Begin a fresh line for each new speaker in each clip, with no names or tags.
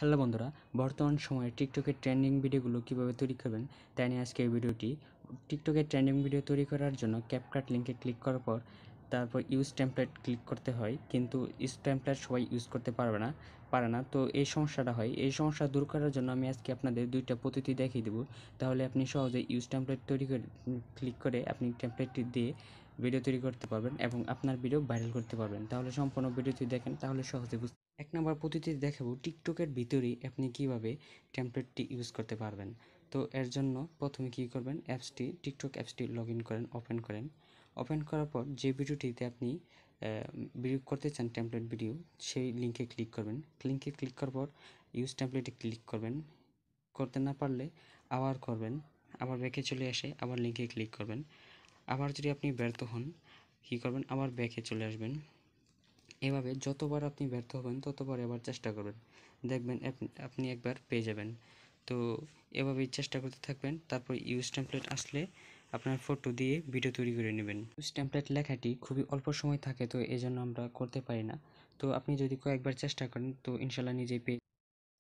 Hello বন্ধুরা, বর্তমান সময়ে টিকটকের ট্রেন্ডিং ভিডিওগুলো কীভাবে তৈরি করবেন তাই নিয়ে আজকে এই ভিডিওটি। টিকটকের ট্রেন্ডিং ভিডিও তৈরি করার জন্য ক্যাপকাট লিঙ্কে ক্লিক করার পর তারপর ইউজ টেমপ্লেট ক্লিক করতে হয়, কিন্তু ইউজ টেমপ্লেট সবাই ইউজ করতে পারে না। তো এই সমস্যাটা হয়, এই সমস্যা দূর করার জন্য আমি আজকে আপনাদের দুইটা পদ্ধতি দেখিয়ে দেবো। তাহলে আপনি সহজে ইউজ টেমপ্লেট তৈরি করে ক্লিক করে আপনি টেমপ্লেটটি দিয়ে ভিডিও তৈরি করতে পারবেন এবং আপনার ভিডিও ভাইরাল করতে পারবেন। তাহলে সম্পূর্ণ ভিডিওটি দেখেন, তাহলে সহজে বুঝতে। এক নম্বর পদ্ধতিতে দেখাবো টিকটকের ভিতরেই আপনি কিভাবে টেমপ্লেটটি ইউজ করতে পারবেন। তো এর জন্য প্রথমে কী করবেন, টিকটক অ্যাপসটি লগ ইন করেন, ওপেন করার পর যে ভিডিওটিতে আপনি ভিডিও করতে চান টেমপ্লেট ভিডিও, সেই লিঙ্কে ক্লিক করবেন। লিঙ্কে ক্লিক করার পর ইউজ টেমপ্লেটে ক্লিক করবেন। করতে না পারলে আবার করবেন, আবার ব্যাকে চলে আসে আবার লিঙ্কে ক্লিক করবেন। আবার যদি আপনি ব্যর্থ হন কী করবেন, আবার ব্যাকে চলে আসবেন। এভাবে যতবার আপনি ব্যর্থ হবেন ততবার এবার চেষ্টা করবেন, দেখবেন আপনি একবার পেয়ে যাবেন। তো এভাবেই চেষ্টা করতে থাকবেন। তারপর ইউজ টেমপ্লেট আসলে আপনার ফটো দিয়ে ভিডিও তৈরি করে নেবেন। ইউজ টেমপ্লেট লেখাটি খুবই অল্প সময় থাকে, তো এই জন্য আমরা করতে পারি না। তো আপনি যদি কয়েকবার চেষ্টা করেন তো ইনশাল্লাহ নিজেই পেয়ে।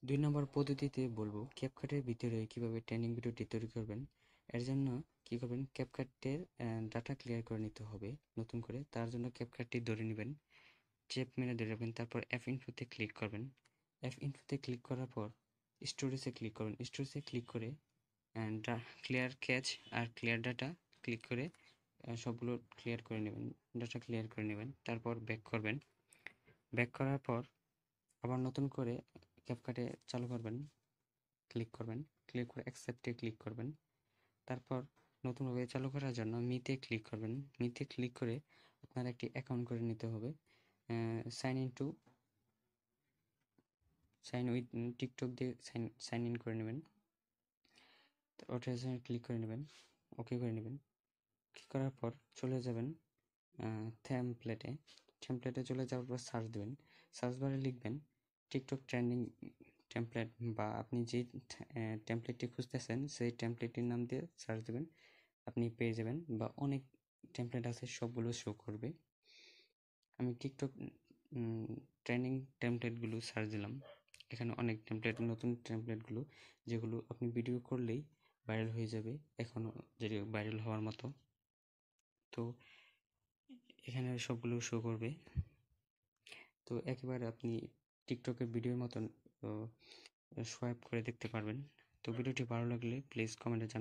2 নম্বর পদ্ধতিতে বলবো ক্যাপকাটের ভিতরে কীভাবে ট্রেনিং ভিডিওটি তৈরি করবেন। এর জন্য কী করবেন, ক্যাপকাটের ডাটা ক্লিয়ার করে নিতে হবে নতুন করে। তার জন্য ক্যাপকাটটি ধরে নেবেন, চেপ মেরে ধরে রাখবেন। তারপর অ্যাপ ইনফোতে ক্লিক করবেন। অ্যাপ ইনফোতে ক্লিক করার পর স্টোরেজে ক্লিক করবেন। স্টোরেজে ক্লিক করে ক্লিয়ার ক্যাচ আর ক্লিয়ার ডাটা ক্লিক করে সবগুলো ক্লিয়ার করে নেবেন, ডাটা ক্লিয়ার করে নেবেন। তারপর ব্যাক করবেন। ব্যাক করার পর আবার নতুন করে ক্যাপকাটে চালু করবেন, ক্লিক করবেন। ক্লিক করে অ্যাকসেপ্টে ক্লিক করবেন। তারপর নতুনভাবে চালু করার জন্য মিতে ক্লিক করবেন। মিতে ক্লিক করে আপনার একটি অ্যাকাউন্ট করে নিতে হবে। সাইন উইথ টিকটক দিয়ে সাইন ইন করে নেবেন। অটোরিজাইনে ক্লিক করে নেবেন, ওকে করে নেবেন। ক্লিক করার পর চলে যাবেন টেমপ্লেটে চলে যাওয়ার পর সার্চ দেবেন। সার্চ বারে লিখবেন টিকটক ট্রেন্ডিং টেমপ্লেট, বা আপনি যেই টেমপ্লেটটি খুঁজতেছেন সেই টেমপ্লেটটির নাম দিয়ে সার্চ দেবেন, আপনি পেয়ে যাবেন। বা অনেক টেমপ্লেট আছে, সবগুলো শো করবে। আমি টিকটক ট্রেন্ডিং টেমপ্লেটগুলো সার্চ দিলাম, এখানে অনেক টেমপ্লেট, নতুন টেমপ্লেটগুলো যেগুলো আপনি ভিডিও করলেই ভাইরাল হয়ে যাবে, এখনও যেটি ভাইরাল হওয়ার মতো। তো এখানে সবগুলো শো করবে। তো একেবারে আপনি টিকটকের ভিডিওর মতন সোয়াইপ করে দেখতে পারবেন। তো ভিডিওটি ভালো লাগলে প্লিজ কমেন্টে জানাবেন।